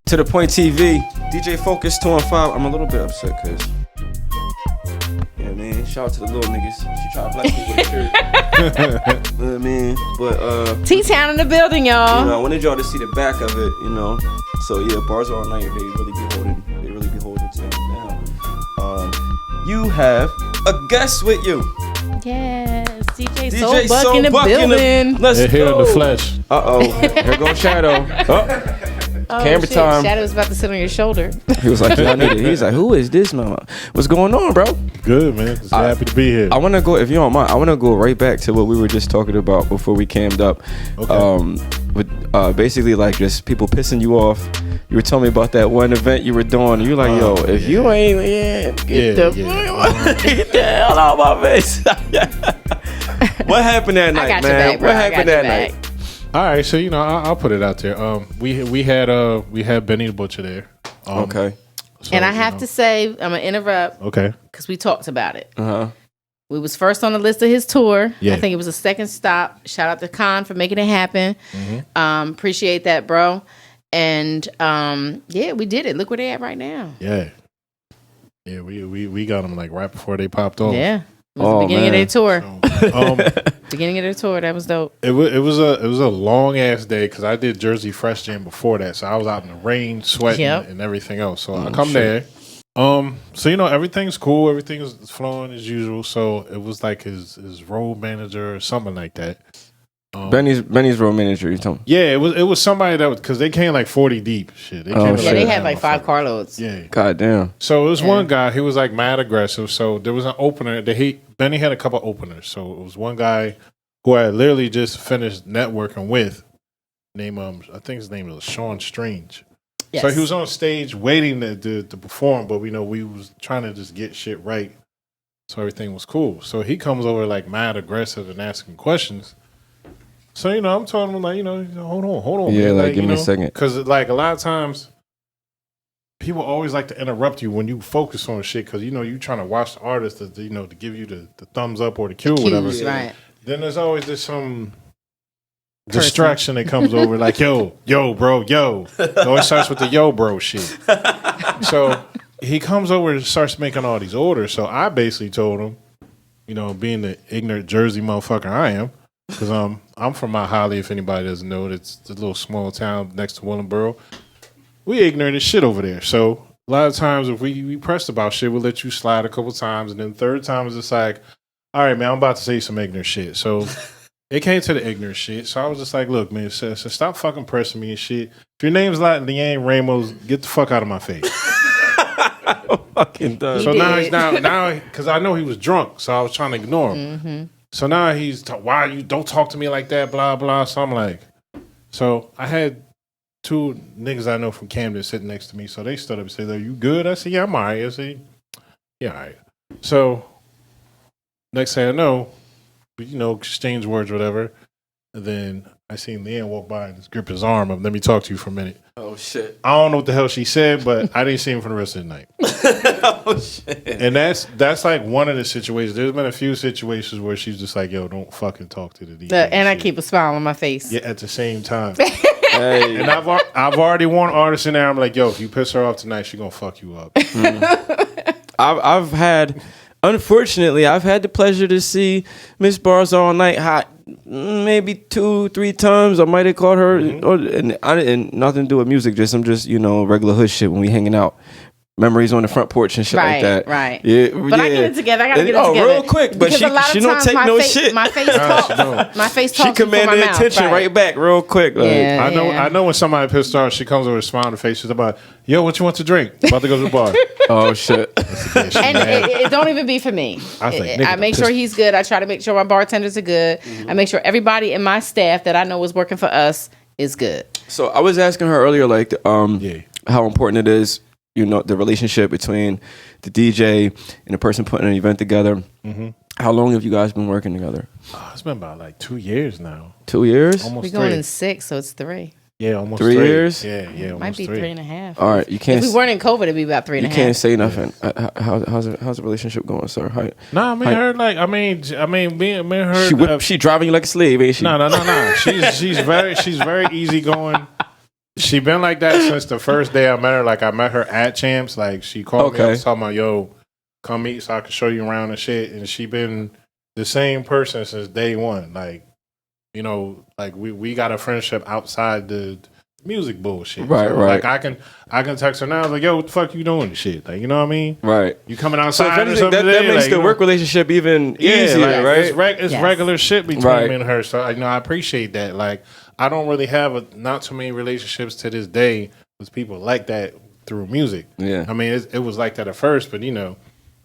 To the Point TV, DJ Focus 2 and 5. I'm a little bit upset because, yeah, man. Shout out to the little niggas. She tried to black me with a shirt. You know what I mean? But T-Town in the building, y'all. You know, I wanted y'all to see the back of it. You know, so yeah, BarzAllNight. They really be holding it down. You have a guest with you. Yes, DJ Soul Buck in the building. Let's go. Here in the flesh. Here goes Shadow. Camera time. Shadow's about to sit on your shoulder. He was like, yeah, I need it. He's like, who is this, mama? What's going on, bro? Good, man. Just happy to be here. I want to go, if you don't mind, I want to go right back to what we were just talking about before we cammed up. Okay. With basically like just people pissing you off. You were telling me about that one event you were doing. You're like, yo, if you ain't, get the hell out of my face. What happened that night, man? What happened that night? All right, so I'll put it out there. We had Benny the Butcher there. Okay. So, and I have to say, I'm gonna interrupt. Okay. Because we talked about it. We was first on the list of his tour. Yeah. I think it was a second stop. Shout out to Khan for making it happen. Appreciate that, bro. And yeah, we did it. Look where they at right now. Yeah. Yeah, we got them like right before they popped off. Yeah. It was the beginning of their tour. So, beginning of their tour. That was dope. It was a long ass day because I did Jersey Fresh Jam before that, so I was out in the rain, sweating, and everything else. So I come there. So everything's cool, everything's flowing as usual. So it was like his road manager or something like that. Benny's road manager. You told me. Yeah, it was somebody that was because they came like 40 deep. Shit, they they had like 5 carloads. Yeah, god damn. So it was one guy. He was like mad aggressive. So there was an opener. Benny had a couple openers. So it was one guy who I literally just finished networking with. I think his name was Sean Strange. Yes. So he was on stage waiting to perform, but we was trying to just get shit right. So everything was cool. So he comes over like mad aggressive and asking questions. So, I'm telling him, like, hold on. Yeah, man. like, give me a second. Because, like, a lot of times, people always like to interrupt you when you focus on shit because, you trying to watch the artist to give you the thumbs up or the cue or whatever. Right. Then there's always this some distraction that comes over, like, yo, bro, yo. It always starts with the yo, bro shit. So he comes over and starts making all these orders. So I basically told him, being the ignorant Jersey motherfucker I am, because I'm from Mount Holly, if anybody doesn't know. It's a little small town next to Willingboro. We ignorant as shit over there. So a lot of times if we pressed about shit, we'll let you slide a couple times. And then third time is just like, all right, man, I'm about to say some ignorant shit. So it came to the ignorant shit. So I was just like, look, man, so stop fucking pressing me and shit. If your name's like LeeAnn Ramos, get the fuck out of my face. Fucking done. So now, because I know he was drunk, so I was trying to ignore him. So now he's, why you don't talk to me like that, blah, blah. So I'm like, so I had 2 niggas I know from Camden sitting next to me. So they stood up and said, are you good? I said, yeah, I'm all right. I said, yeah, all right. So next thing I know, we, exchange words, whatever. And then I seen LeeAnn walk by and just grip his arm up. Let me talk to you for a minute. Oh, shit. I don't know what the hell she said, but I didn't see him for the rest of the night. Oh, shit. And that's like one of the situations. There's been a few situations where she's just like, yo, don't fucking talk to the DJ. And I keep a smile on my face. Yeah, at the same time. Hey. And I've already warned artists in there. I'm like, yo, if you piss her off tonight, she gonna fuck you up. Unfortunately, I've had the pleasure to see Miss BarzAllNight hot maybe 2-3 times. I might have caught her, and I didn't nothing to do with music. I'm just regular hood shit when we hanging out. Memories on the front porch and shit like that. Right. Yeah, but I get it together. I gotta get it together. Real quick. But she don't take no shit. My face talks. My face talks. She commanded the attention right back real quick. Like, I know when somebody pissed off, she comes over with a smile on her face. She's about, yo, what you want to drink? About to go to the bar. Oh shit. And it don't even be for me. I make sure he's good. I try to make sure my bartenders are good. I make sure everybody in my staff that I know is working for us is good. So I was asking her earlier, like, how important it is, the relationship between the DJ and the person putting an event together. How long have you guys been working together? It's been about like 2 years now. 2 years? Almost We're going in 6, so it's 3. Yeah, almost 3 years. Yeah, almost might be 3. 3.5. All right, you can't. If we weren't in COVID, it'd be about 3.5. You can't say nothing. How's the relationship going, sir? Me and her. She driving you like a slave, ain't she? No. She's very easygoing. She been like that since the first day I met her. Like I met her at Champs. Like she called me up talking about, yo, come meet so I can show you around and shit. And she been the same person since day one. Like, you know, like we got a friendship outside the music bullshit. Right, so, right. Like I can text her now, like, yo, what the fuck you doing and shit? Like, you know what I mean? Right. You coming outside So if or anything, something that today? makes Like, the you work know? relationship even easier, like, right? It's regular shit between me and her. So I appreciate that. Like I don't really have not too many relationships to this day with people like that through music. Yeah. I mean, it was like that at first, but you know,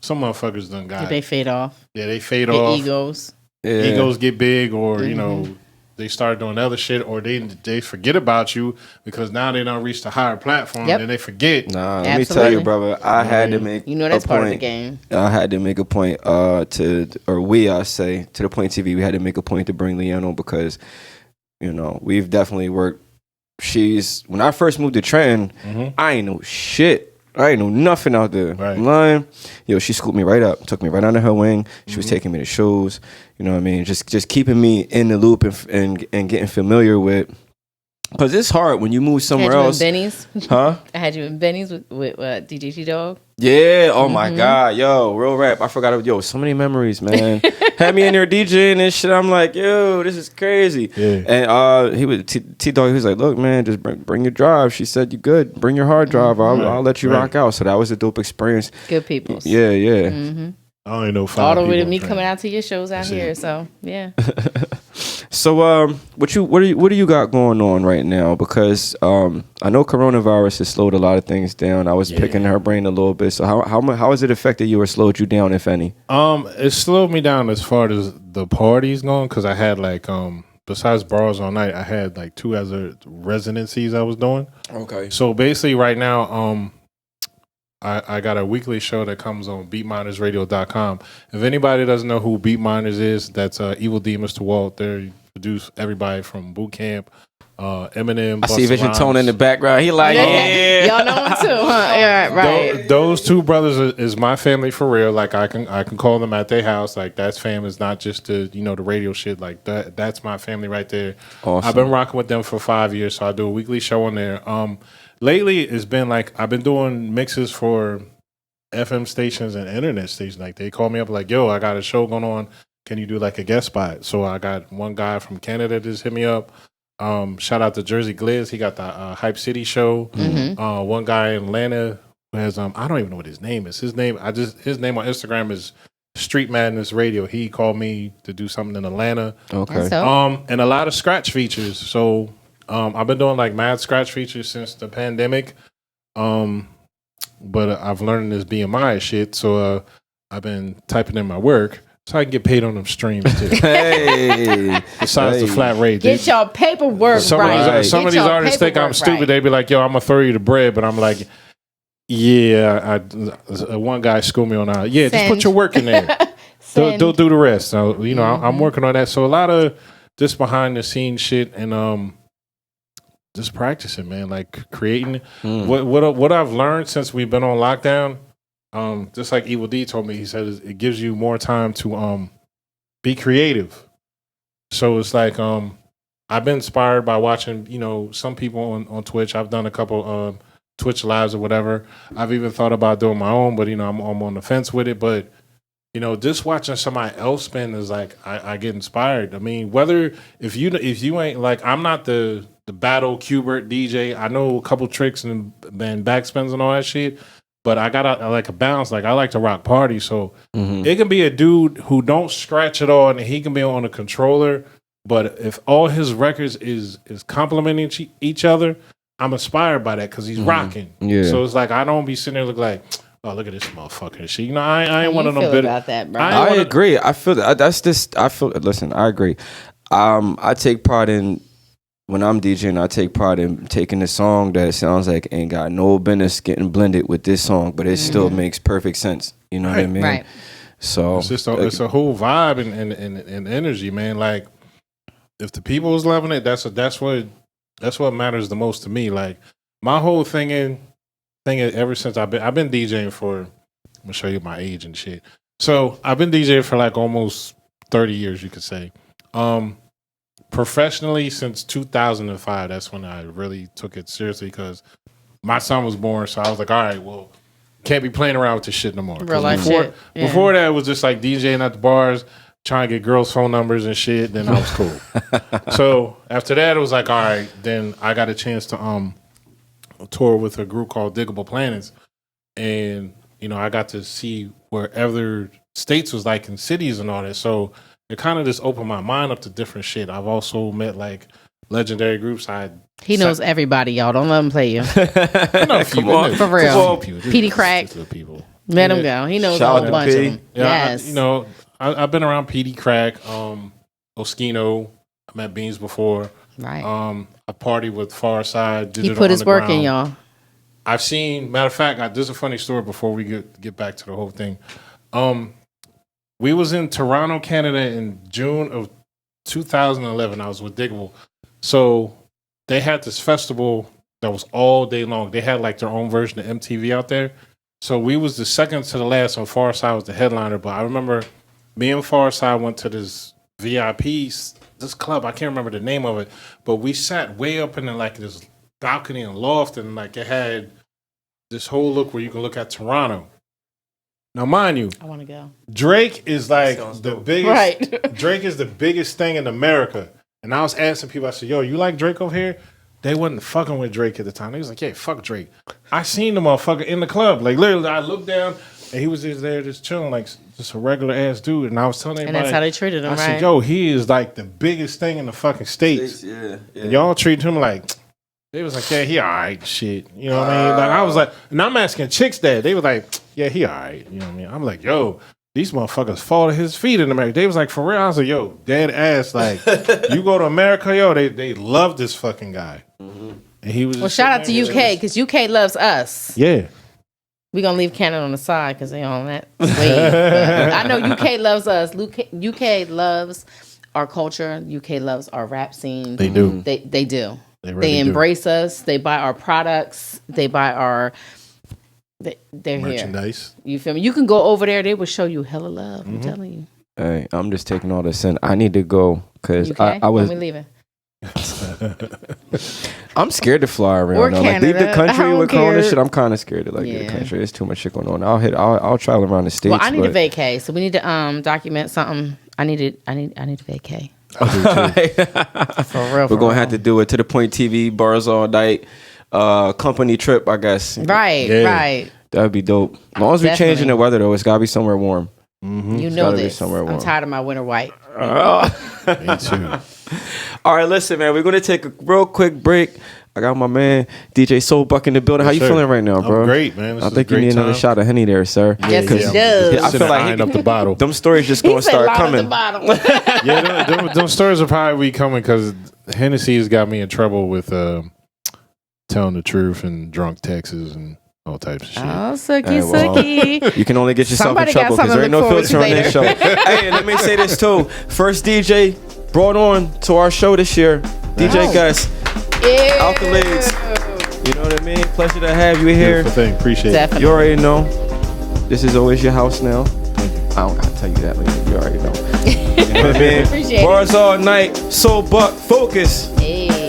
some motherfuckers done got. They fade off. Yeah, they fade off. Egos. Yeah. Egos get big, or you know, they start doing other shit, or they forget about you because now they don't reach the higher platform, and they forget. Nah, let me tell you, brother. I had to make. That's part of the game. I had to make a point. I say to the Point TV, we had to make a point to bring LeeAnn on because, you know, we've definitely worked. When I first moved to Trenton, I ain't know shit. I ain't know nothing out there. Right. I'm lying. Yo, she scooped me right up, took me right under her wing. She was taking me to shows. You know what I mean? Just keeping me in the loop and getting familiar with. Because it's hard when you move somewhere else. Benny's? Huh? I had you in Benny's with DJ T-Dog. Yeah. Oh my God. Yo, real rap. I forgot. Yo, so many memories, man. Had me in there DJing and shit. I'm like, yo, this is crazy. Yeah. And he was T-Dog. He was like, look, man, just bring your drive. She said, you good. Bring your hard drive. I'll let you rock out. So that was a dope experience. Good people. Yeah. I don't even know. All the way to me coming out to your shows out here. So yeah. So what do you got going on right now? Because I know coronavirus has slowed a lot of things down. I was picking her brain a little bit. So how has it affected you or slowed you down, if any? It slowed me down as far as the parties going, because I had like besides BarzAllNight, I had like 2 other residencies I was doing. Okay. So basically right now I got a weekly show that comes on BeatMinersRadio.com. If anybody doesn't know who Beatminers is, that's Evil D, Mr. Walt. They produce everybody from Boot Camp, Eminem. I see VisionTone in the background. He like, yeah. Y'all know him too, huh? Yeah, right. Those 2 brothers is my family for real. Like I can call them at their house. Like that's family. It's not just the radio shit. Like that's my family right there. Awesome. I've been rocking with them for 5 years, so I do a weekly show on there. Lately, it's been like I've been doing mixes for FM stations and internet stations. Like they call me up like, yo, I got a show going on. Can you do like a guest spot? So I got one guy from Canada just hit me up. Shout out to Jersey Gliz. He got the Hype City show. One guy in Atlanta who has I don't even know what his name is. His name on Instagram is Street Madness Radio. He called me to do something in Atlanta. Okay. And a lot of scratch features. So I've been doing like mad scratch features since the pandemic. But I've learned this BMI shit. So I've been typing in my work so I can get paid on them streams too. Hey. Besides the flat rate. Get your paperwork right. Some of these artists think I'm stupid. They be like, yo, I'm going to throw you the bread. But I'm like, yeah. One guy schooled me on how. Yeah, just put your work in there. Don't do the rest. So, I'm working on that. So a lot of just behind the scenes shit and just practicing, man, like creating. What I've learned since we've been on lockdown, just like Evil D told me, he said it gives you more time to be creative. So it's like I've been inspired by watching, some people on Twitch. I've done a couple Twitch lives or whatever. I've even thought about doing my own, but I'm on the fence with it. But just watching somebody else spin is like I get inspired. I mean, if you ain't like, I'm not the battle Qbert DJ. I know a couple tricks and backspins and all that shit, but I got like a balance. Like I like to rock party, so it can be a dude who don't scratch at all, and he can be on a controller. But if all his records is complementing each other, I'm inspired by that because he's rocking. Yeah. So it's like I don't be sitting there looking like, oh, look at this motherfucker. She, I ain't one of them. About that, bro. I agree. I feel that. Listen, I agree. I take pride in. When I'm DJing, I take pride in taking a song that sounds like ain't got no business getting blended with this song, but it still makes perfect sense. You know what I mean? Right. So it's a whole vibe and energy, man. Like if the people is loving it, that's what matters the most to me. Like my whole thing is ever since I've been DJing for, I'm gonna show you my age and shit. So I've been DJing for like almost 30 years, you could say. professionally since 2005. That's when I really took it seriously because my son was born. So I was like, all right, well, can't be playing around with this shit no more. Real life shit. Yeah. Before that, it was just like DJing at the bars, trying to get girls' phone numbers and shit. Then I was cool. So after that, it was like, all right. Then I got a chance to tour with a group called Diggable Planets, and I got to see where other states was like in cities and all that. So it kind of just opened my mind up to different shit. I've also met like legendary groups. He knows everybody, y'all. Don't let him play you. Come on, for real. Petey Crack. Let him go. He knows a whole bunch of them. Yeah, yes. I've been around Petey Crack, Oskino. I met Beans before. Right. I partied with Far Side. He put his work in, y'all. I've seen. Matter of fact, this is a funny story. Before we get back to the whole thing, we was in Toronto, Canada, in June of 2011. I was with Diggable. So they had this festival that was all day long. They had like their own version of MTV out there. So we was the second to the last, and Far Side was the headliner. But I remember me and Far Side went to this this club. I can't remember the name of it, but we sat way up in like this balcony and loft, and like it had this whole look where you can look at Toronto. Now, mind you, I want to go. Drake is like the biggest. Right. Drake is the biggest thing in America. And I was asking people, I said, yo, you like Drake over here? They wasn't fucking with Drake at the time. They was like, yeah, fuck Drake. I seen the motherfucker in the club. Like, literally, I looked down, and he was just there just chilling, like just a regular-ass dude. And I was telling everybody. And that's how they treated him, I said, yo, he is like the biggest thing in the fucking States. Yeah. And y'all treat him like, they was like, yeah, he all right, shit. You know what I mean? Like, I was like, and I'm asking chicks that. They was like, yeah, he all right. You know what I mean? I'm like, yo. These motherfuckers fall to his feet in America. They was like, for real? I was like, yo, dead ass. Like, you go to America, yo, they love this fucking guy. Mm-hmm. And he was. Well, shout out to UK, because UK loves us. Yeah. We're going to leave Canada on the side because they on that wave. I know UK loves us. UK loves our culture. UK loves our rap scene. They do. They do. Really they embrace us. They buy our products. They buy our... They're merchandise. Here. You feel me? You can go over there. They will show you hella love. I'm telling you. Hey, I'm just taking all this in. I need to go because I was. When we leaving? I'm scared to fly around. Or now. Like, leave the country with Corona shit. I'm kind of scared to leave the country. There's too much shit going on. I'll travel around the states. Well, I need a vacay, so we need to document something. I need a vacay. For real. We're gonna have to do it. To the Point TV, Bars All Night. Company trip, I guess. Right. That'd be dope. As long as we're changing the weather, though, it's gotta be somewhere warm. Mm-hmm. You know this. I'm tired of my winter white. Me too. All right, listen, man. We're gonna take a real quick break. I got my man DJ Soulbuck in the building. How you feeling right now, bro? I'm great, man. I think you need another shot of Henny there, sir. Yes, he does. I feel like up the bottle. Them stories just gonna start coming. Them stories will probably be coming because Hennessy has got me in trouble with telling the truth and drunk texts and all types of shit. Oh, sucky. You can only get yourself in trouble because there ain't no filter on this show. Hey, and let me say this too. First DJ brought on to our show this year, DJ Gus. Out the legs. You know what I mean? Pleasure to have you here. Thing. Appreciate it. You already know. This is always your house now. I don't gotta tell you that later. You already know. You know what I mean? Appreciate it. Bars All Night, Soulbuck, focus. Hey.